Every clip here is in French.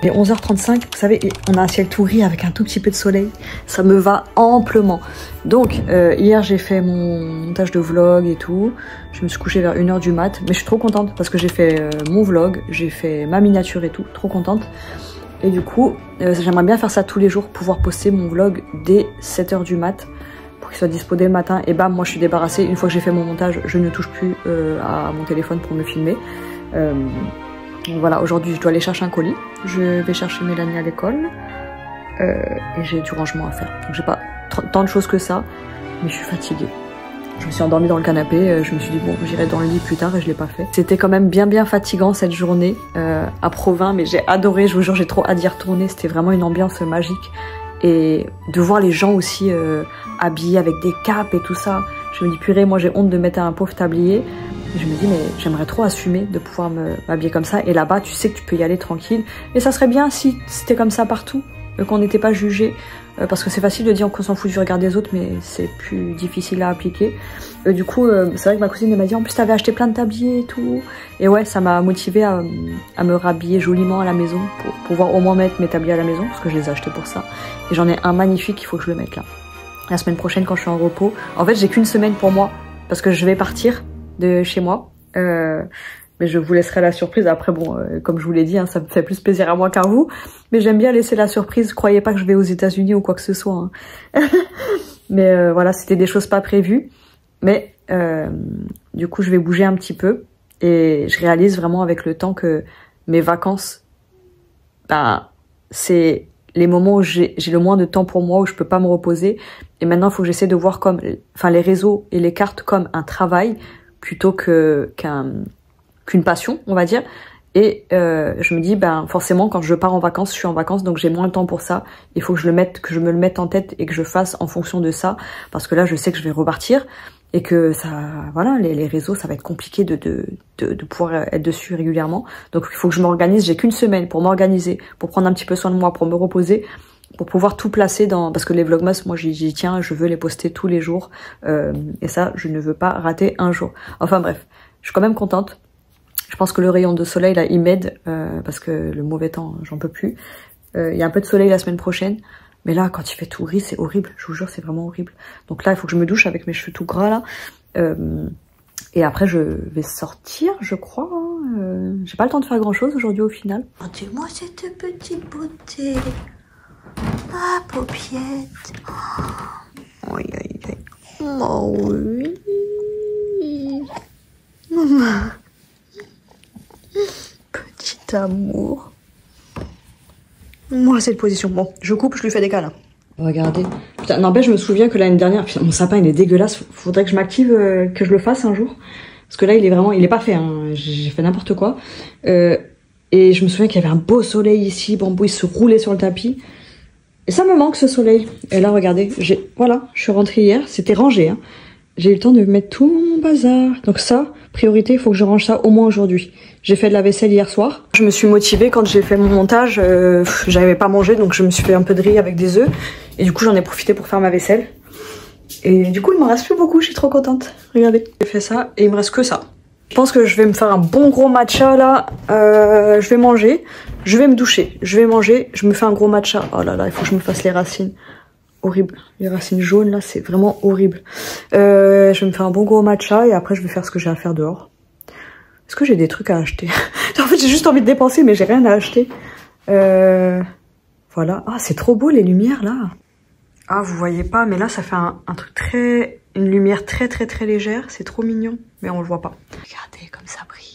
Il est 11h35, vous savez, on a un ciel tout gris avec un tout petit peu de soleil. Ça me va amplement. Donc, hier, j'ai fait mon montage de vlog et tout. Je me suis couchée vers 1h du mat. Mais je suis trop contente parce que j'ai fait mon vlog, j'ai fait ma miniature et tout. Trop contente. Et du coup, j'aimerais bien faire ça tous les jours, pouvoir poster mon vlog dès 7h du mat. Pour qu'il soit dispo dès le matin. Et bam, moi je suis débarrassée. Une fois que j'ai fait mon montage, je ne touche plus à mon téléphone pour me filmer. Voilà, aujourd'hui je dois aller chercher un colis. Je vais chercher Mélanie à l'école. Et j'ai du rangement à faire. Donc j'ai pas tant de choses que ça. Mais je suis fatiguée. Je me suis endormie dans le canapé. Je me suis dit bon, j'irai dans le lit plus tard et je l'ai pas fait. C'était quand même bien fatigant cette journée à Provins. Mais j'ai adoré, je vous jure, j'ai trop hâte d'y retourner. C'était vraiment une ambiance magique. Et de voir les gens aussi habillés avec des capes et tout ça. Je me dis purée, moi j'ai honte de mettre un pauvre tablier. Et je me dis mais j'aimerais trop assumer de pouvoir m'habiller comme ça. Et là-bas tu sais que tu peux y aller tranquille. Et ça serait bien si c'était comme ça partout, qu'on n'était pas jugé. Parce que c'est facile de dire qu'on s'en fout du regard des autres, mais c'est plus difficile à appliquer. Du coup, c'est vrai que ma cousine m'a dit en plus t'avais acheté plein de tabliers et tout. Et ouais, ça m'a motivée à me rhabiller joliment à la maison pour pouvoir au moins mettre mes tabliers à la maison, parce que je les ai achetés pour ça. Et j'en ai un magnifique, il faut que je le mette là. La semaine prochaine quand je suis en repos. En fait, j'ai qu'une semaine pour moi, parce que je vais partir de chez moi. Mais je vous laisserai la surprise. Après, bon, comme je vous l'ai dit, hein, ça me fait plus plaisir à moi qu'à vous. Mais j'aime bien laisser la surprise. Croyez pas que je vais aux États-Unis ou quoi que ce soit. Hein. Mais voilà, c'était des choses pas prévues. Mais du coup, je vais bouger un petit peu. Et je réalise vraiment avec le temps que mes vacances, ben, c'est les moments où j'ai le moins de temps pour moi, où je peux pas me reposer. Et maintenant, il faut que j'essaie de voir comme, enfin, les réseaux et les cartes comme un travail plutôt qu'une passion, on va dire. Et je me dis, ben forcément, quand je pars en vacances, je suis en vacances, donc j'ai moins le temps pour ça. Il faut que je me le mette en tête et que je fasse en fonction de ça, parce que là, je sais que je vais repartir et que ça, voilà, les réseaux, ça va être compliqué de pouvoir être dessus régulièrement. Donc il faut que je m'organise. J'ai qu'une semaine pour m'organiser, pour prendre un petit peu soin de moi, pour me reposer, pour pouvoir tout placer dans, parce que les vlogmas, moi j'y tiens, je veux les poster tous les jours, et ça, je ne veux pas rater un jour. Enfin bref, je suis quand même contente. Je pense que le rayon de soleil là, il m'aide, parce que le mauvais temps, j'en peux plus. Il y a un peu de soleil la semaine prochaine, mais là, quand il fait tout gris, c'est horrible. Je vous jure, c'est vraiment horrible. Donc là, il faut que je me douche avec mes cheveux tout gras là. Et après, je vais sortir, je crois. J'ai pas le temps de faire grand chose aujourd'hui au final. Regardez-moi cette petite beauté. Ah, paupiette. Oh, aïe, aïe, aïe. Oh oui. Petit amour. Moi, cette position. Bon, je coupe, je lui fais des câlins. Regardez. Putain, n'empêche, je me souviens que l'année dernière, putain, mon sapin, il est dégueulasse. Faudrait que je m'active, que je le fasse un jour. Parce que là, il est pas fait, hein. J'ai fait n'importe quoi. Et je me souviens qu'il y avait un beau soleil ici. Bambou, il se roulait sur le tapis. Et ça me manque, ce soleil. Et là, regardez, voilà, je suis rentrée hier. C'était rangé, hein. J'ai eu le temps de mettre tout mon bazar. Donc ça, priorité, il faut que je range ça au moins aujourd'hui. J'ai fait de la vaisselle hier soir. Je me suis motivée quand j'ai fait mon montage. J'avais pas mangé, donc je me suis fait un peu de riz avec des œufs. Et du coup, j'en ai profité pour faire ma vaisselle. Et du coup, il m'en reste plus beaucoup. Je suis trop contente. Regardez, j'ai fait ça et il me reste que ça. Je pense que je vais me faire un bon gros matcha là. Je vais manger. Je vais me doucher. Je vais manger. Je me fais un gros matcha. Oh là là, il faut que je me fasse les racines. Horrible. Les racines jaunes là, c'est vraiment horrible. Je vais me faire un bon gros matcha et après je vais faire ce que j'ai à faire dehors. Est-ce que j'ai des trucs à acheter? En fait, j'ai juste envie de dépenser, mais j'ai rien à acheter. Voilà. Ah, c'est trop beau les lumières là. Ah, vous voyez pas, mais là ça fait un truc très... Une lumière très légère. C'est trop mignon, mais on le voit pas. Regardez comme ça brille.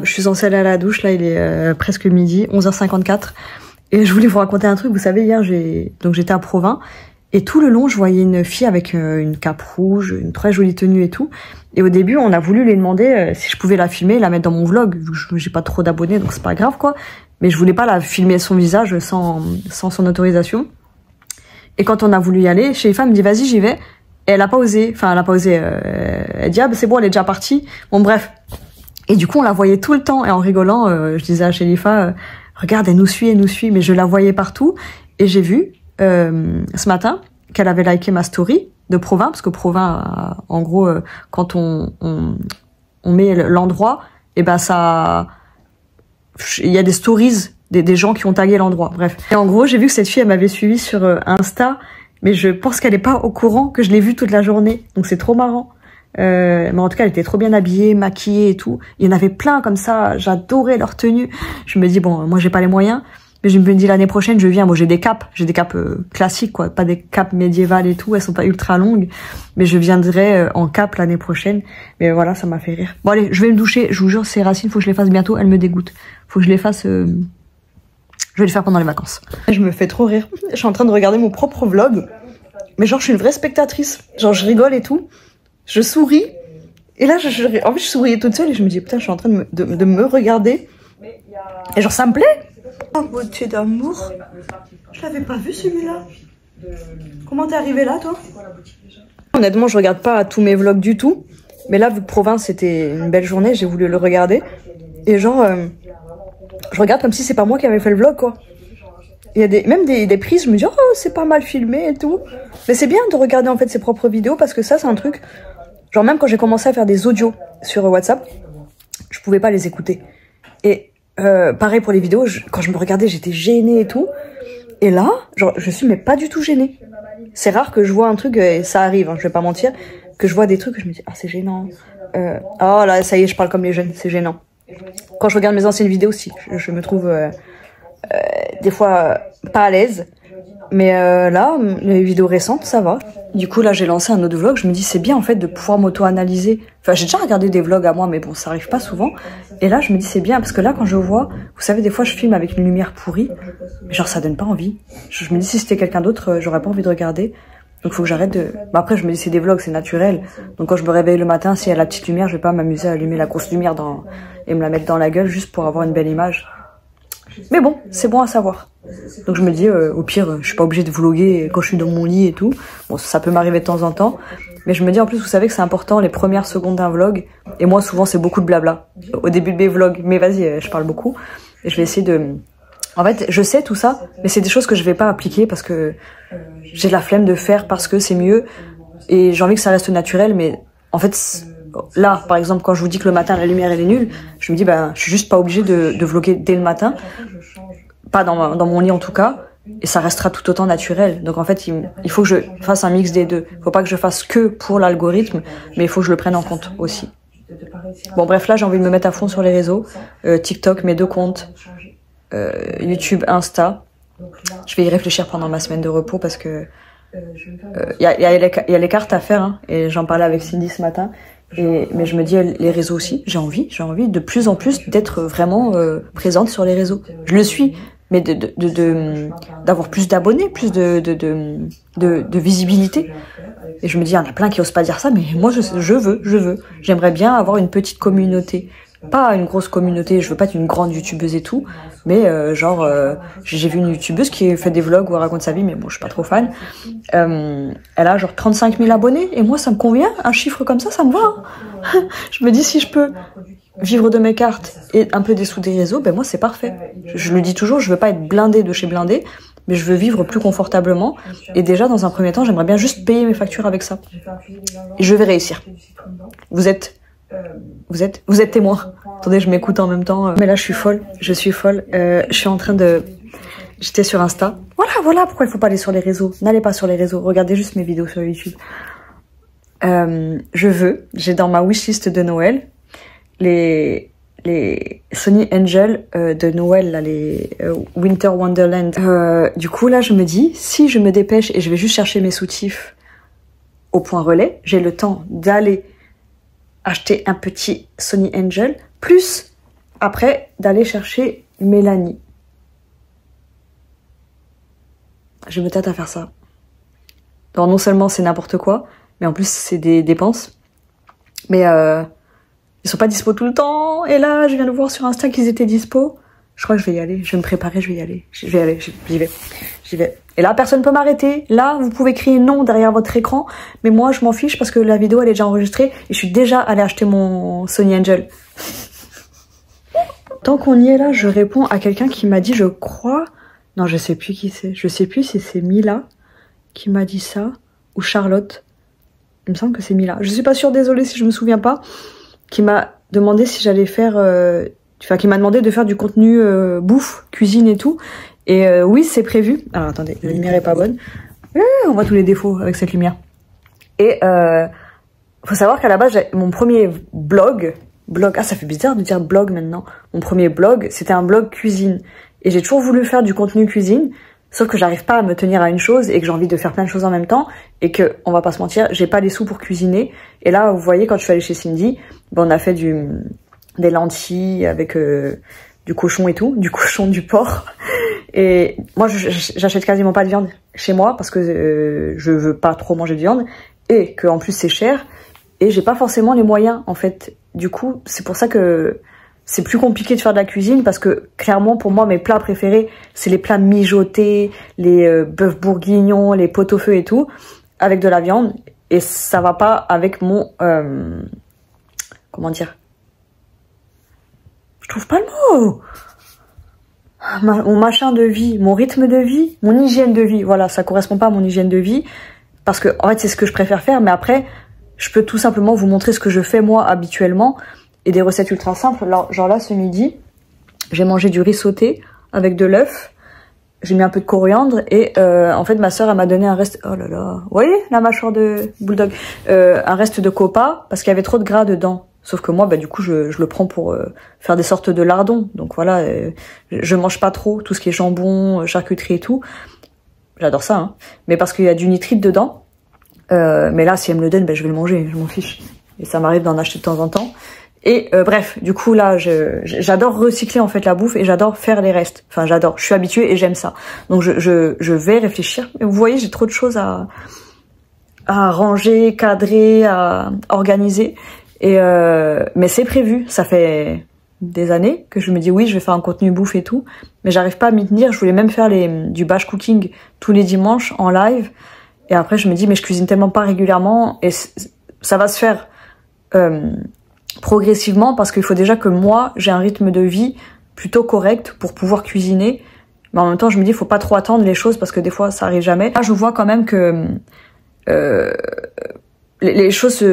Je suis censée aller à la douche, là il est presque midi, 11h54. Et je voulais vous raconter un truc, vous savez, hier j'étais à Provins. Et tout le long, je voyais une fille avec une cape rouge, une très jolie tenue et tout. Et au début, on a voulu lui demander si je pouvais la filmer, la mettre dans mon vlog, vu que j'ai pas trop d'abonnés, donc c'est pas grave quoi. Mais je voulais pas la filmer son visage sans son autorisation. Et quand on a voulu y aller, chez les femmes, elle me dit vas-y, j'y vais. Et elle a pas osé, enfin elle a pas osé. Elle dit ah bah c'est bon, elle est déjà partie. Bon bref. Et du coup, on la voyait tout le temps. Et en rigolant, je disais à Shelifa, regarde, elle nous suit. Mais je la voyais partout. Et j'ai vu ce matin qu'elle avait liké ma story de Provins. Parce que Provins, en gros, quand on on met l'endroit, et ben ça... Il y a des stories des gens qui ont tagué l'endroit, bref. Et en gros, j'ai vu que cette fille, elle m'avait suivi sur Insta, mais je pense qu'elle est pas au courant que je l'ai vue toute la journée, donc c'est trop marrant. Mais en tout cas, elle était trop bien habillée, maquillée et tout. Il y en avait plein comme ça, j'adorais leur tenue. Je me dis, bon, moi j'ai pas les moyens, mais je me dis l'année prochaine, je viens. Moi j'ai des capes classiques, quoi, pas des capes médiévales et tout, elles sont pas ultra longues, mais je viendrai en cape l'année prochaine. Mais voilà, ça m'a fait rire. Bon allez, je vais me doucher, je vous jure, ces racines, faut que je les fasse bientôt, elles me dégoûtent. Faut que je les fasse... Je vais le faire pendant les vacances. Je me fais trop rire. Je suis en train de regarder mon propre vlog. Mais genre, je suis une vraie spectatrice. Genre, je rigole et tout. Je souris. Et là, en fait, je souriais toute seule et je me dis, putain, je suis en train de me regarder. Et genre, ça me plaît. Oh, beauté d'amour. Je l'avais pas vu, celui-là. Comment t'es arrivé là, toi? Honnêtement, je regarde pas tous mes vlogs du tout. Mais là, vu que province, c'était une belle journée, j'ai voulu le regarder. Et genre... je regarde comme si c'est pas moi qui avais fait le vlog, quoi. Il y a même des prises, je me dis, oh, c'est pas mal filmé et tout. Mais c'est bien de regarder, en fait, ses propres vidéos, parce que ça, c'est un truc... Genre, même quand j'ai commencé à faire des audios sur WhatsApp, je pouvais pas les écouter. Et pareil pour les vidéos, quand je me regardais, j'étais gênée et tout. Et là, genre, je suis mais pas du tout gênée. C'est rare que je vois un truc, et ça arrive, hein, je vais pas mentir, que je vois des trucs, que je me dis, ah, c'est gênant. Oh là, ça y est, je parle comme les jeunes, c'est gênant. Quand je regarde mes anciennes vidéos aussi, je me trouve des fois pas à l'aise. Mais là, les vidéos récentes, ça va. Du coup, là, j'ai lancé un autre vlog. Je me dis, c'est bien, en fait, de pouvoir m'auto-analyser. Enfin, j'ai déjà regardé des vlogs à moi, mais bon, ça arrive pas souvent. Et là, je me dis, c'est bien, parce que là, quand je vois... Vous savez, des fois, je filme avec une lumière pourrie. Mais genre, ça donne pas envie. Je me dis, si c'était quelqu'un d'autre, j'aurais pas envie de regarder. Donc, faut que j'arrête de... Bah, après, je me dis, c'est des vlogs, c'est naturel. Donc, quand je me réveille le matin, s'il y a la petite lumière, je vais pas m'amuser à allumer la grosse lumière et me la mettre dans la gueule juste pour avoir une belle image. Mais bon, c'est bon à savoir. Donc je me dis, au pire, je suis pas obligée de vlogger quand je suis dans mon lit et tout. Bon, ça peut m'arriver de temps en temps. Mais je me dis, en plus, vous savez que c'est important, les premières secondes d'un vlog. Et moi, souvent, c'est beaucoup de blabla. Au début de mes vlogs. Mais vas-y, je parle beaucoup. Et je vais essayer de... En fait, je sais tout ça, mais c'est des choses que je vais pas appliquer parce que j'ai la flemme de faire parce que c'est mieux. Et j'ai envie que ça reste naturel, mais en fait... Là, par exemple, quand je vous dis que le matin, la lumière, elle est nulle, je me dis, ben, je suis juste pas obligée de vlogger dès le matin. Pas dans mon lit, en tout cas. Et ça restera tout autant naturel. Donc, en fait, il faut que je fasse un mix des deux. Faut pas que je fasse que pour l'algorithme, mais il faut que je le prenne en compte aussi. Bon, bref, là, j'ai envie de me mettre à fond sur les réseaux. TikTok, mes 2 comptes. YouTube, Insta. Je vais y réfléchir pendant ma semaine de repos parce que y a les cartes à faire, hein, et j'en parlais avec Cindy ce matin. Mais je me dis, les réseaux aussi, j'ai envie de plus en plus d'être vraiment présente sur les réseaux. Je le suis, mais d'avoir plus d'abonnés, plus de visibilité. Et je me dis, il y en a plein qui osent pas dire ça, mais moi je veux. J'aimerais bien avoir une petite communauté. Pas une grosse communauté, je veux pas être une grande youtubeuse et tout, mais j'ai vu une youtubeuse qui fait des vlogs où elle raconte sa vie, mais bon, je suis pas trop fan. Elle a genre 35 000 abonnés, et moi ça me convient, un chiffre comme ça me va. Hein. Je me dis, si je peux vivre de mes cartes et un peu des sous des réseaux, ben moi c'est parfait. Je le dis toujours, je veux pas être blindée de chez blindée, mais je veux vivre plus confortablement, et déjà dans un premier temps, j'aimerais bien juste payer mes factures avec ça. Et je vais réussir. Vous êtes témoin. Attendez, je m'écoute en même temps. Mais là, je suis folle. Je suis en train de... J'étais sur Insta. Voilà pourquoi il faut pas aller sur les réseaux. N'allez pas sur les réseaux. Regardez juste mes vidéos sur YouTube. J'ai dans ma wishlist de Noël les Sony Angel de Noël, là, les Winter Wonderland. Du coup, là, je me dis, si je me dépêche et je vais juste chercher mes soutifs au point relais, j'ai le temps d'aller acheter un petit Sony Angel, plus après d'aller chercher Mélanie. Je me tâte à faire ça. Alors, non seulement c'est n'importe quoi, mais en plus c'est des dépenses. Mais ils sont pas dispo tout le temps. Et là, je viens de voir sur Insta qu'ils étaient dispo. Je crois que je vais y aller. Je vais me préparer, je vais y aller. J'y vais. Et là, personne peut m'arrêter. Là, vous pouvez crier non derrière votre écran. Mais moi, je m'en fiche parce que la vidéo, elle est déjà enregistrée. Et je suis déjà allée acheter mon Sony Angel. Tant qu'on y est là, je réponds à quelqu'un qui m'a dit, je crois... Non, je sais plus qui c'est. Je sais plus si c'est Mila qui m'a dit ça. Ou Charlotte. Il me semble que c'est Mila. Je suis pas sûre, désolée si je me souviens pas. Qui m'a demandé si j'allais faire... Enfin, qui m'a demandé de faire du contenu bouffe, cuisine et tout. Et oui, c'est prévu. Alors attendez, la lumière est pas bonne. On voit tous les défauts avec cette lumière. Et faut savoir qu'à la base, mon premier blog, ah ça fait bizarre de dire blog maintenant. Mon premier blog, c'était un blog cuisine. Et j'ai toujours voulu faire du contenu cuisine, sauf que j'arrive pas à me tenir à une chose et que j'ai envie de faire plein de choses en même temps. Et que, on va pas se mentir, j'ai pas les sous pour cuisiner. Et là, vous voyez, quand je suis allée chez Cindy, ben, on a fait des lentilles avec du cochon et tout, du cochon, du porc. Et moi, j'achète quasiment pas de viande chez moi parce que je veux pas trop manger de viande et que en plus c'est cher et j'ai pas forcément les moyens en fait. Du coup, c'est pour ça que c'est plus compliqué de faire de la cuisine parce que clairement pour moi mes plats préférés c'est les plats mijotés, les bœufs bourguignons, les pot-au-feu et tout avec de la viande et ça va pas avec mon comment dire? Je trouve pas le mot. Mon machin de vie, mon rythme de vie, mon hygiène de vie, voilà, ça correspond pas à mon hygiène de vie, parce que en fait c'est ce que je préfère faire, mais après, je peux tout simplement vous montrer ce que je fais moi habituellement, et des recettes ultra simples, genre là ce midi, j'ai mangé du riz sauté avec de l'œuf, j'ai mis un peu de coriandre, et en fait ma soeur elle m'a donné un reste, oh là là, vous voyez la mâchoire de bulldog, un reste de copa, parce qu'il y avait trop de gras dedans. Sauf que moi, bah, du coup, je le prends pour faire des sortes de lardons. Donc voilà, je mange pas trop tout ce qui est jambon, charcuterie et tout. J'adore ça, hein. Mais parce qu'il y a du nitrite dedans. Mais là, si elle me le donne, bah, je vais le manger, je m'en fiche. Et ça m'arrive d'en acheter de temps en temps. Et bref, du coup, là, j'adore recycler en fait la bouffe et j'adore faire les restes. Enfin, j'adore, je suis habituée et j'aime ça. Donc je vais réfléchir. Mais vous voyez, j'ai trop de choses à ranger, cadrer, à organiser. Et mais c'est prévu, ça fait des années que je me dis oui, je vais faire un contenu bouffe et tout, mais j'arrive pas à m'y tenir. Je voulais même faire du batch cooking tous les dimanches en live, et après je me dis mais je cuisine tellement pas régulièrement et ça va se faire progressivement parce qu'il faut déjà que moi j'ai un rythme de vie plutôt correct pour pouvoir cuisiner, mais en même temps je me dis il faut pas trop attendre les choses parce que des fois ça arrive jamais. Là je vois quand même que les choses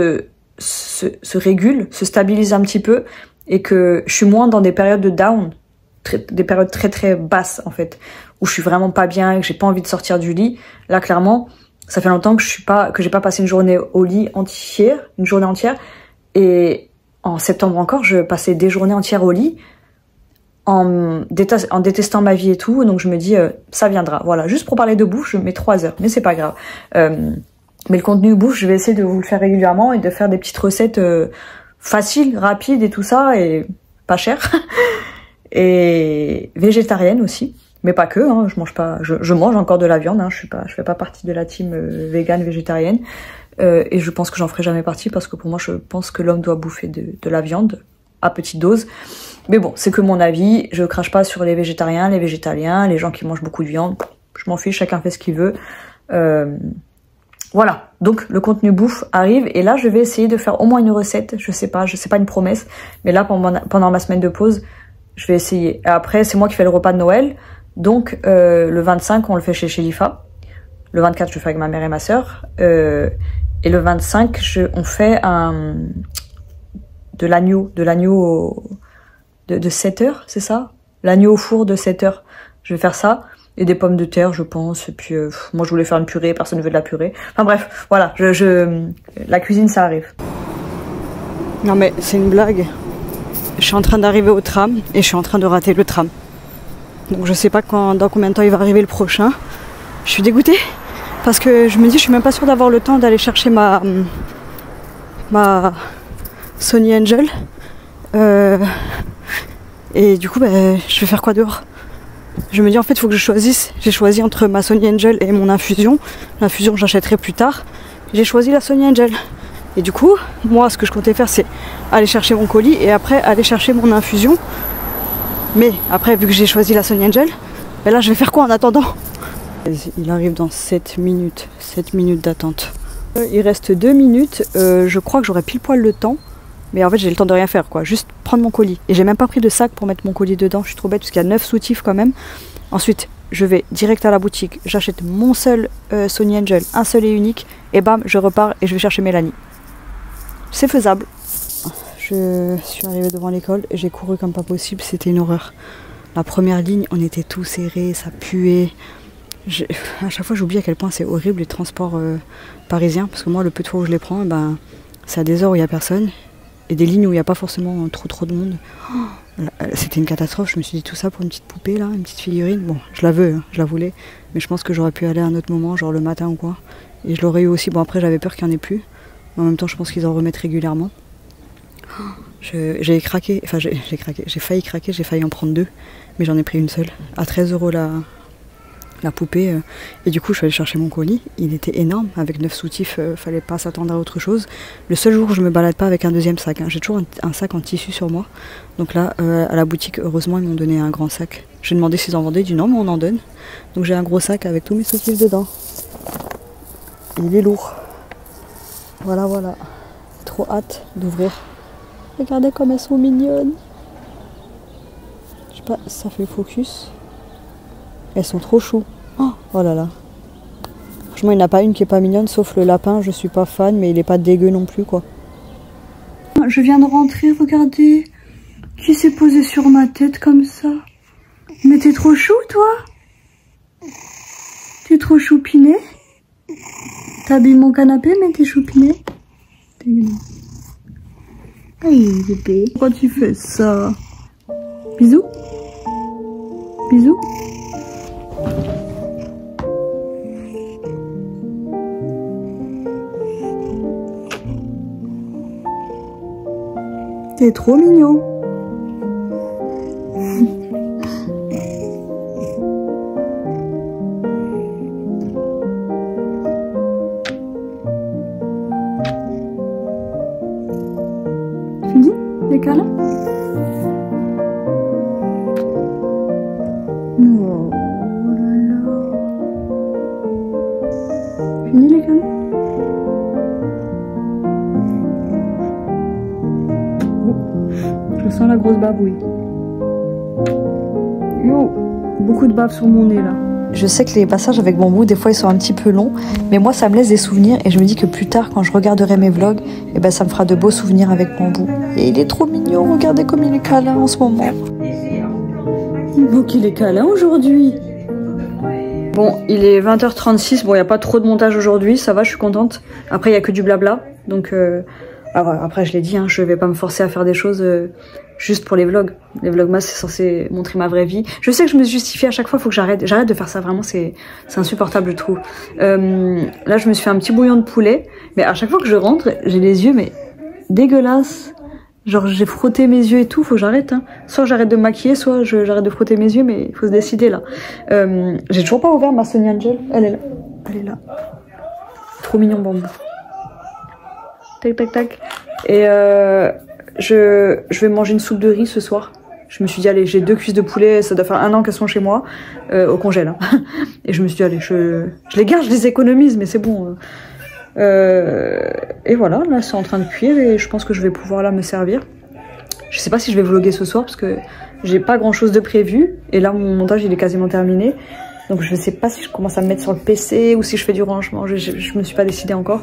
se régule, se stabilise un petit peu et que je suis moins dans des périodes de down, des périodes très très basses en fait, où je suis vraiment pas bien et que j'ai pas envie de sortir du lit. Là clairement, ça fait longtemps que j'ai pas passé une journée au lit entière, une journée entière, et en septembre encore, je passais des journées entières au lit en détestant ma vie et tout, donc je me dis ça viendra. Voilà, juste pour parler de bouffe, je mets 3 heures, mais c'est pas grave. Mais le contenu bouffe, je vais essayer de vous le faire régulièrement et de faire des petites recettes faciles, rapides et tout ça, et pas chères. Et végétarienne aussi, mais pas que, hein, je mange encore de la viande, hein, je fais pas partie de la team végane végétarienne. Et je pense que j'en ferai jamais partie parce que pour moi je pense que l'homme doit bouffer de la viande à petite dose. Mais bon, c'est que mon avis, je crache pas sur les végétariens, les végétaliens, les gens qui mangent beaucoup de viande, je m'en fiche, chacun fait ce qu'il veut. Voilà, donc le contenu bouffe arrive et là je vais essayer de faire au moins une recette, je sais pas une promesse, mais là pendant ma semaine de pause, je vais essayer. Et après c'est moi qui fais le repas de Noël, donc le 25 on le fait chez Lifa, le 24 je le fais avec ma mère et ma soeur, et le 25 on fait de l'agneau de 7 heures, c'est ça? L'agneau au four de 7 heures, je vais faire ça. Et des pommes de terre, je pense. Et puis, moi, je voulais faire une purée. Personne ne veut de la purée. Enfin bref, voilà. La cuisine, ça arrive. Non mais, c'est une blague. Je suis en train d'arriver au tram et je suis en train de rater le tram. Donc, je sais pas dans combien de temps il va arriver le prochain. Je suis dégoûtée parce que je me dis, je suis même pas sûre d'avoir le temps d'aller chercher ma Sony Angel. Et du coup, je vais faire quoi dehors? Je me dis en fait il faut que je choisisse. J'ai choisi entre ma Sony Angel et mon infusion. L'infusion j'achèterai plus tard. J'ai choisi la Sony Angel. Et du coup, moi ce que je comptais faire c'est aller chercher mon colis et après aller chercher mon infusion. Mais après vu que j'ai choisi la Sony Angel, là je vais faire quoi en attendant? Il arrive dans 7 minutes. 7 minutes d'attente. Il reste 2 minutes. Je crois que j'aurai pile poil le temps. Mais en fait j'ai le temps de rien faire quoi, juste prendre mon colis. Et j'ai même pas pris de sac pour mettre mon colis dedans, je suis trop bête parce qu'il y a 9 soutifs quand même. Ensuite je vais direct à la boutique, j'achète mon seul Sony Angel, un seul et unique, et bam je repars et je vais chercher Mélanie. C'est faisable. Je suis arrivée devant l'école et j'ai couru comme pas possible, c'était une horreur. La première ligne, on était tout serrés, ça puait. À chaque fois, j'oublie à quel point c'est horrible les transports parisiens, parce que moi, le peu de fois où je les prends, ben, c'est à des heures où il n'y a personne et des lignes où il n'y a pas forcément trop de monde. C'était une catastrophe, je me suis dit tout ça pour une petite poupée là, une petite figurine. Bon, je la veux, hein, je la voulais, mais je pense que j'aurais pu aller à un autre moment, genre le matin ou quoi. Et je l'aurais eu aussi, bon après j'avais peur qu'il n'y en ait plus, mais en même temps je pense qu'ils en remettent régulièrement. J'ai craqué, enfin j'ai failli craquer, j'ai failli en prendre 2, mais j'en ai pris une seule, à 13 € la poupée, et du coup je suis allée chercher mon colis, il était énorme, avec 9 soutifs, fallait pas s'attendre à autre chose. Le seul jour où je me balade pas avec un deuxième sac, hein. J'ai toujours un sac en tissu sur moi, donc là à la boutique heureusement ils m'ont donné un grand sac. J'ai demandé s'ils en vendaient, ils ont dit non mais on en donne, donc j'ai un gros sac avec tous mes soutifs dedans. Il est lourd, voilà, trop hâte d'ouvrir. Regardez comme elles sont mignonnes. Je sais pas si ça fait focus. Elles sont trop chou. Oh là là. Franchement, il n'y en a pas une qui est pas mignonne, sauf le lapin. Je suis pas fan, mais il est pas dégueu non plus, quoi. Je viens de rentrer, regardez. Qui s'est posé sur ma tête comme ça? Mais t'es trop chou, toi? T'es trop choupiné? T'habilles mon canapé, mais t'es choupiné? Aïe, bébé. Pourquoi tu fais ça? Bisous? Bisous? T'es trop mignon. Fini les câlins? Oh là là. Fini les câlins? Je sens la grosse babouille. Yo, beaucoup de bave sur mon nez là. Je sais que les passages avec Bambou, des fois ils sont un petit peu longs, mais moi ça me laisse des souvenirs et je me dis que plus tard quand je regarderai mes vlogs, et ben ça me fera de beaux souvenirs avec Bambou. Et il est trop mignon, regardez comme il est câlin en ce moment. Donc il est câlin aujourd'hui. Bon, il est 20h36, bon il n'y a pas trop de montage aujourd'hui, ça va, je suis contente. Après il n'y a que du blabla, donc... Alors après je l'ai dit, hein, je vais pas me forcer à faire des choses juste pour les vlogs. Les vlogmas c'est censé montrer ma vraie vie. Je sais que je me justifie à chaque fois, faut que j'arrête de faire ça, vraiment c'est insupportable je trouve. Là je me suis fait un petit bouillon de poulet, mais à chaque fois que je rentre, j'ai les yeux mais dégueulasses. Genre j'ai frotté mes yeux et tout, faut que j'arrête. Hein. Soit j'arrête de me maquiller, soit j'arrête de frotter mes yeux, mais il faut se décider là. J'ai toujours pas ouvert ma Sonny Angel, elle est là. Elle est là. Trop mignon Bambou. Tac tac tac. Et je vais manger une soupe de riz ce soir. Je me suis dit allez, j'ai 2 cuisses de poulet, ça doit faire 1 an qu'elles sont chez moi au congèle. Hein. Et je me suis dit allez, je les garde, je les économise, mais c'est bon. Et voilà, là c'est en train de cuire et je pense que je vais pouvoir là me servir. Je sais pas si je vais vlogger ce soir parce que j'ai pas grand chose de prévu et là mon montage il est quasiment terminé. Donc je sais pas si je commence à me mettre sur le PC ou si je fais du rangement, je me suis pas décidée encore.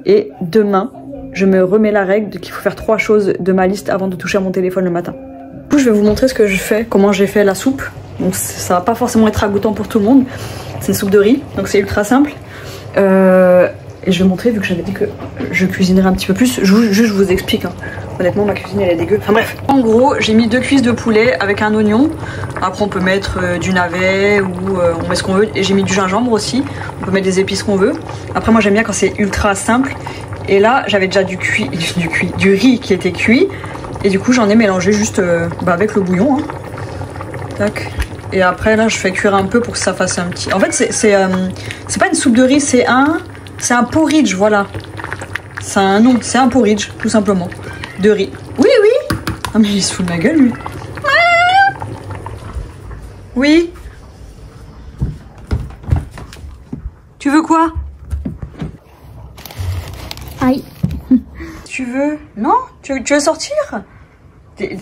Et demain, je me remets la règle qu'il faut faire 3 choses de ma liste avant de toucher à mon téléphone le matin. Du coup, je vais vous montrer ce que je fais, comment j'ai fait la soupe. Donc ça va pas forcément être ragoûtant pour tout le monde. C'est une soupe de riz, donc c'est ultra simple. Et je vais montrer, vu que j'avais dit que je cuisinerais un petit peu plus. Je vous explique. Hein. Honnêtement, ma cuisine elle est dégueu. Enfin bref. En gros, j'ai mis 2 cuisses de poulet avec un oignon. Après, on peut mettre du navet ou on met ce qu'on veut. Et j'ai mis du gingembre aussi. On peut mettre des épices qu'on veut. Après, moi j'aime bien quand c'est ultra simple. Et là, j'avais déjà du riz qui était cuit. Et du coup, j'en ai mélangé juste avec le bouillon. Hein. Tac. Et après, là, je fais cuire un peu pour que ça fasse un petit... En fait, c'est pas une soupe de riz, c'est un porridge, voilà. C'est un nom, c'est un porridge, tout simplement. De riz. Oui, oui. Ah, mais il se fout de ma gueule, lui. Oui. Tu veux quoi? Aïe. Tu veux... Non? Tu veux sortir?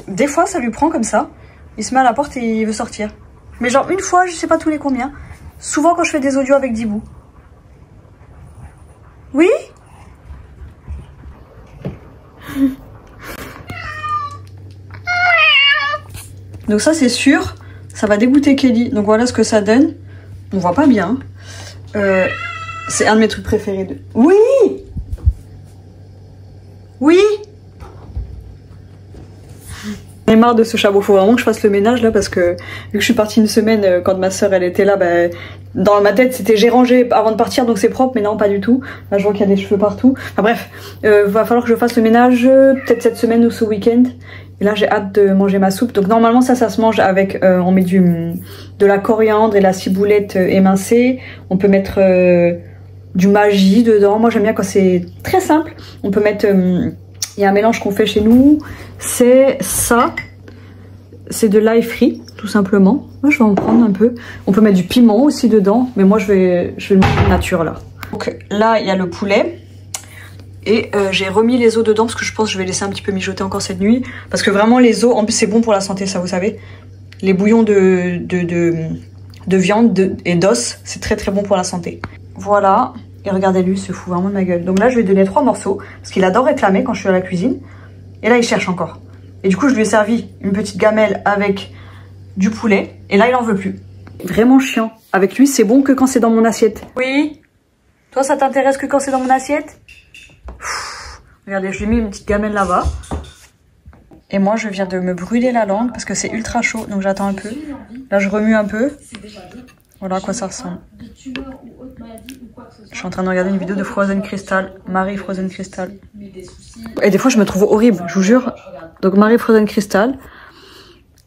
Des fois, ça lui prend comme ça. Il se met à la porte et il veut sortir. Mais genre une fois, je sais pas tous les combien. Souvent quand je fais des audios avec Dibou. Oui? Donc ça c'est sûr, ça va dégoûter Kelly. Donc voilà ce que ça donne. On voit pas bien. C'est un de mes trucs préférés de... Oui! Oui! J'en ai marre de ce chapeau, faut vraiment que je fasse le ménage là parce que vu que je suis partie une semaine quand ma soeur elle était là, bah, dans ma tête c'était j'ai rangé avant de partir donc c'est propre, mais non pas du tout. Là je vois qu'il y a des cheveux partout. Enfin bref, va falloir que je fasse le ménage peut-être cette semaine ou ce week-end. Et là j'ai hâte de manger ma soupe. Donc normalement ça se mange avec, on met de la coriandre et de la ciboulette émincée. On peut mettre du Maggi dedans. Moi j'aime bien quand c'est très simple. On peut mettre... il y a un mélange qu'on fait chez nous, c'est ça, c'est de l'ail frit, tout simplement. Moi, je vais en prendre un peu. On peut mettre du piment aussi dedans, mais moi, je vais le mettre nature, là. Donc là, il y a le poulet. Et j'ai remis les os dedans, parce que je pense que je vais laisser un petit peu mijoter encore cette nuit. Parce que vraiment, les os, en plus, c'est bon pour la santé, ça, vous savez. Les bouillons de viande et d'os, c'est très très bon pour la santé. Voilà. Et regardez-lui, il se fout vraiment de ma gueule. Donc là, je lui ai donné 3 morceaux, parce qu'il adore réclamer quand je suis à la cuisine. Et là, il cherche encore. Et du coup, je lui ai servi une petite gamelle avec du poulet. Et là, il en veut plus. Vraiment chiant. Avec lui, c'est bon que quand c'est dans mon assiette. Oui? Toi, ça t'intéresse que quand c'est dans mon assiette? Regardez, je lui ai mis une petite gamelle là-bas. Et moi, je viens de me brûler la langue, parce que c'est ultra chaud. Donc j'attends un peu. Là, je remue un peu. Voilà à quoi ça ressemble. Je suis en train de regarder une vidéo de Frozen Crystal, Marie Frozen Crystal. Et des fois je me trouve horrible, je vous jure. Donc Marie Frozen Crystal,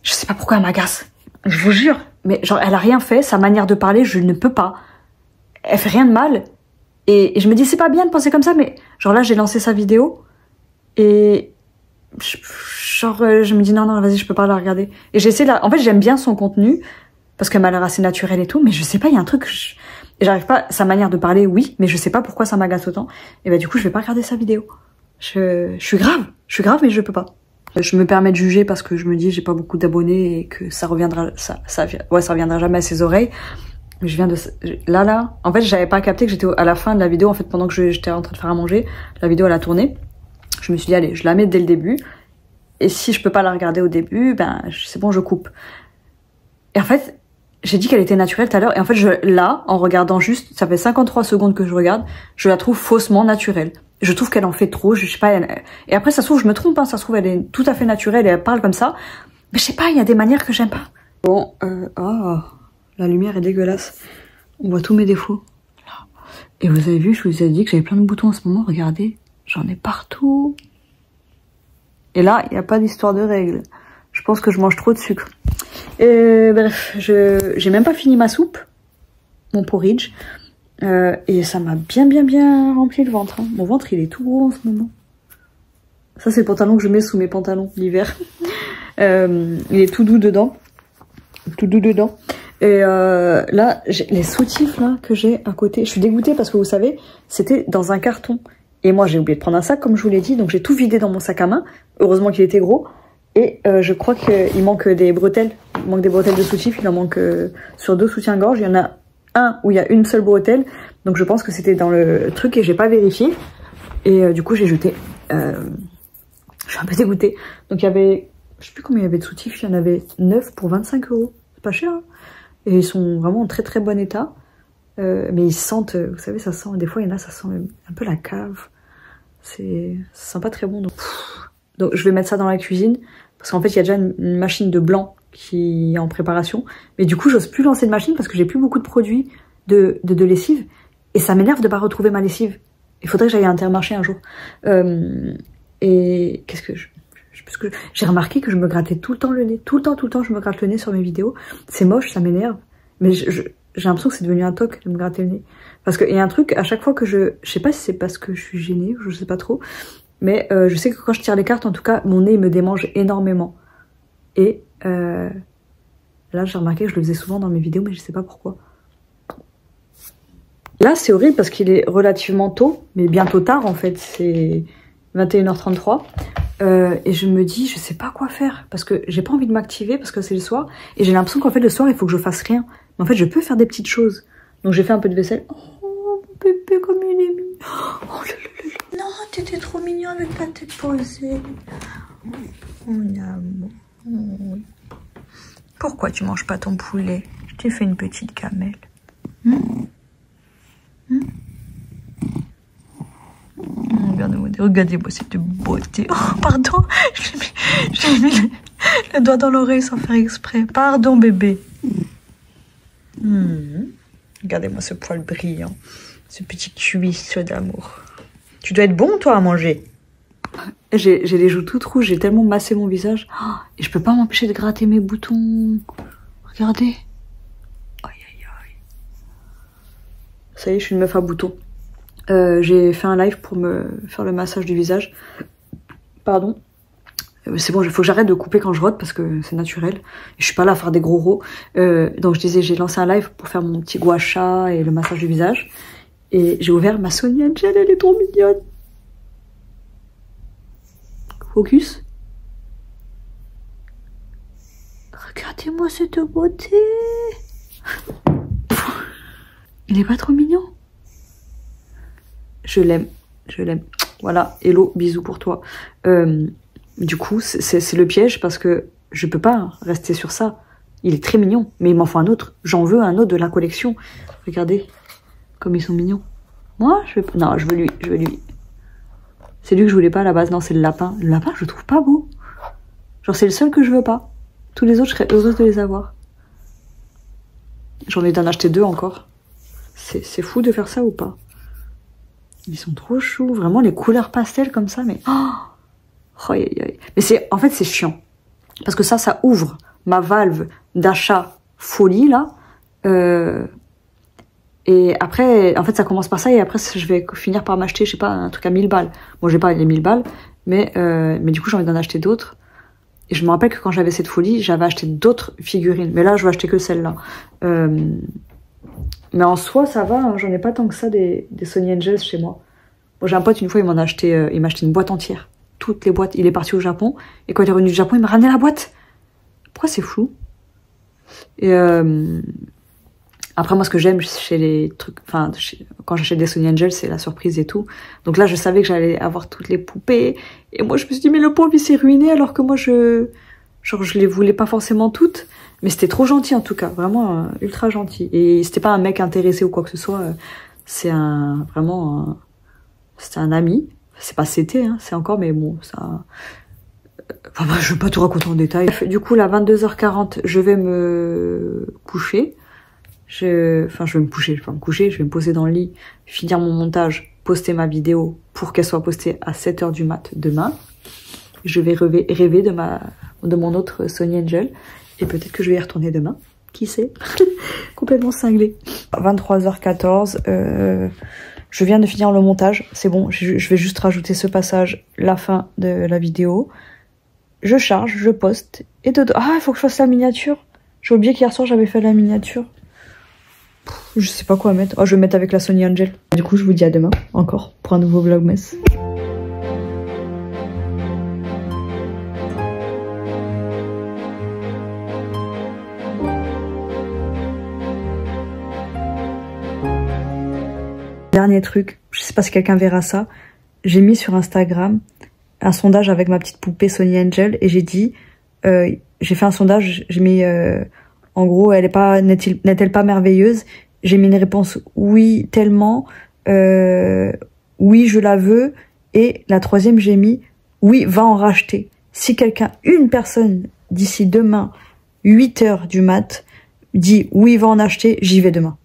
je sais pas pourquoi elle m'agace. Je vous jure, mais genre elle a rien fait, sa manière de parler, je ne peux pas. Elle fait rien de mal. Et je me dis c'est pas bien de penser comme ça, mais genre là j'ai lancé sa vidéo et je me dis non vas-y je peux pas la regarder. Et j'essaie là, en fait j'aime bien son contenu. Parce qu'elle m'a l'air assez naturelle et tout, mais je sais pas, il y a un truc, j'arrive pas, sa manière de parler, oui, mais je sais pas pourquoi ça m'agace autant. Et bah du coup, je vais pas regarder sa vidéo. Je suis grave, mais je peux pas. Je me permets de juger parce que je me dis j'ai pas beaucoup d'abonnés et que ça reviendra, ça reviendra jamais à ses oreilles. Mais je viens de, là, en fait, j'avais pas capté que j'étais à la fin de la vidéo, en fait, pendant que j'étais en train de faire à manger, la vidéo elle a tourné. Je me suis dit allez, je la mets dès le début. Et si je peux pas la regarder au début, ben c'est bon, je coupe. Et en fait, j'ai dit qu'elle était naturelle tout à l'heure, et en fait, là, en regardant juste, ça fait 53 secondes que je regarde, je la trouve faussement naturelle. Je trouve qu'elle en fait trop, je sais pas, et après, ça se trouve, je me trompe, hein, ça se trouve, elle est tout à fait naturelle, et elle parle comme ça, mais je sais pas, il y a des manières que j'aime pas. Bon, oh, la lumière est dégueulasse, on voit tous mes défauts. Et vous avez vu, je vous ai dit que j'avais plein de boutons en ce moment, regardez, j'en ai partout. Et là, il n'y a pas d'histoire de règles. Je pense que je mange trop de sucre. Bref, j'ai même pas fini ma soupe, mon porridge, et ça m'a bien rempli le ventre. Hein. Mon ventre, il est tout gros en ce moment. Ça, c'est le pantalon que je mets sous mes pantalons l'hiver. Il est tout doux dedans. Et là, j'ai les soutifs là que j'ai à côté. Je suis dégoûtée parce que vous savez, c'était dans un carton. Et moi, j'ai oublié de prendre un sac, comme je vous l'ai dit, donc j'ai tout vidé dans mon sac à main. Heureusement qu'il était gros. Et je crois qu'il manque des bretelles. Il manque des bretelles de soutif. Il en manque sur 2 soutiens-gorge. Il y en a un où il y a une seule bretelle. Donc je pense que c'était dans le truc et j'ai pas vérifié. Et du coup j'ai jeté. Je suis un peu dégoûtée. Donc il y avait, je sais plus combien il y avait de soutifs. Il y en avait 9 pour 25 €. C'est pas cher. Hein, et ils sont vraiment en très bon état. Mais ils sentent, vous savez, ça sent. Des fois il y en a, ça sent un peu la cave. Ça sent pas très bon. Donc je vais mettre ça dans la cuisine. Parce qu'en fait, il y a déjà une machine de blanc qui est en préparation. Mais du coup, j'ose plus lancer de machine parce que j'ai plus beaucoup de produits de lessive. Et ça m'énerve de pas retrouver ma lessive. Il faudrait que j'aille à Intermarché un jour. Et qu'est-ce que j'ai remarqué que je me grattais tout le temps le nez. Tout le temps, je me gratte le nez sur mes vidéos. C'est moche, ça m'énerve. Mais j'ai l'impression que c'est devenu un toc de me gratter le nez. Parce qu'il y a un truc, à chaque fois que je sais pas si c'est parce que je suis gênée, je sais pas trop. Mais je sais que quand je tire les cartes, en tout cas, mon nez il me démange énormément. Et là, j'ai remarqué que je le faisais souvent dans mes vidéos, mais je sais pas pourquoi. Là, c'est horrible parce qu'il est relativement tôt, mais bientôt tard en fait. C'est 21h33. Et je me dis, je sais pas quoi faire. Parce que j'ai pas envie de m'activer parce que c'est le soir. Et j'ai l'impression qu'en fait, le soir, il faut que je fasse rien. Mais en fait, je peux faire des petites choses. Donc j'ai fait un peu de vaisselle. Oh, mon bébé, comme il est mignon. Oh là là là. Non, t'étais trop mignon avec ta tête posée. Oh, mon amour. Pourquoi tu manges pas ton poulet? Je t'ai fait une petite gamelle. Regardez-moi cette beauté. Oh, pardon, j'ai mis le doigt dans l'oreille sans faire exprès. Pardon, bébé. Regardez-moi ce poil brillant. Ce petit cuisseau d'amour. Tu dois être bon, toi, à manger. J'ai les joues toutes rouges. J'ai tellement massé mon visage. Oh, et je peux pas m'empêcher de gratter mes boutons. Regardez. Aïe, aïe, aïe. Ça y est, je suis une meuf à boutons. J'ai fait un live pour me faire le massage du visage. Pardon. C'est bon, il faut que j'arrête de couper quand je rote parce que c'est naturel. Je suis pas là à faire des gros rots. Donc je disais, j'ai lancé un live pour faire mon petit gua sha et le massage du visage. Et j'ai ouvert ma Sonny Angel, elle est trop mignonne. Focus. Regardez-moi cette beauté. Il est pas trop mignon? Je l'aime, je l'aime. Voilà, hello, bisous pour toi. Du coup, c'est le piège parce que je peux pas rester sur ça. Il est très mignon, mais il m'en faut un autre. J'en veux un autre de la collection. Regardez, comme ils sont mignons. Moi, je veux pas. Non, je veux lui, je veux lui. C'est lui que je voulais pas à la base. Non, c'est le lapin. Le lapin, je le trouve pas beau. Genre, c'est le seul que je veux pas. Tous les autres, je serais heureuse de les avoir. J'en ai d'en acheter 2 encore. C'est fou de faire ça ou pas? Ils sont trop choux. Vraiment, les couleurs pastel comme ça, mais... Oh, mais en fait, c'est chiant. Parce que ça ouvre ma valve d'achat folie, là. Et après, en fait, ça commence par ça. Et après, je vais finir par m'acheter, je sais pas, un truc à 1000 balles. Bon, j'ai pas les 1000 balles. Mais du coup, j'ai envie d'en acheter d'autres. Et je me rappelle que quand j'avais cette folie, j'avais acheté d'autres figurines. Mais là, je vais acheter que celle-là. Mais en soi, ça va. Hein, j'en ai pas tant que ça des Sonny Angels chez moi. Bon, j'ai un pote, une fois, il m'a acheté une boîte entière. Toutes les boîtes. Il est parti au Japon. Et quand il est revenu du Japon, il m'a ramené la boîte. Pourquoi c'est flou? Et après, moi, ce que j'aime chez les trucs... Enfin, quand j'achète des Sonny Angels, c'est la surprise et tout. Donc là, je savais que j'allais avoir toutes les poupées. Et moi, je me suis dit, mais le pauvre, il s'est ruiné alors que moi, je les voulais pas forcément toutes. Mais c'était trop gentil, en tout cas. Vraiment, ultra gentil. Et c'était pas un mec intéressé ou quoi que ce soit. C'est c'était un ami. C'est pas c'était, hein, c'est encore, mais bon, ça... Enfin, je vais pas tout raconter en détail. Du coup, là, 22h40, je vais me coucher. Enfin, je vais me coucher, je vais pas me coucher, je vais me poser dans le lit, finir mon montage, poster ma vidéo pour qu'elle soit postée à 7h du mat demain. Je vais rêver de mon autre Sonny Angel. Et peut-être que je vais y retourner demain. Qui sait? Complètement cinglée. 23h14, je viens de finir le montage. C'est bon, je vais juste rajouter ce passage, la fin de la vidéo. Je charge, je poste. Et ah, il faut que je fasse la miniature. J'ai oublié qu'hier soir, j'avais fait la miniature. Je sais pas quoi mettre. Oh, je vais mettre avec la Sonny Angel. Du coup, je vous dis à demain, encore, pour un nouveau vlogmas. Dernier truc, je sais pas si quelqu'un verra ça, j'ai mis sur Instagram un sondage avec ma petite poupée Sonny Angel et j'ai dit, j'ai fait un sondage, j'ai mis, en gros, n'est-elle pas merveilleuse? J'ai mis une réponse oui, tellement, oui, je la veux, et la troisième, j'ai mis oui, va en racheter. Si une personne d'ici demain, 8h du mat, dit oui, va en acheter, j'y vais demain.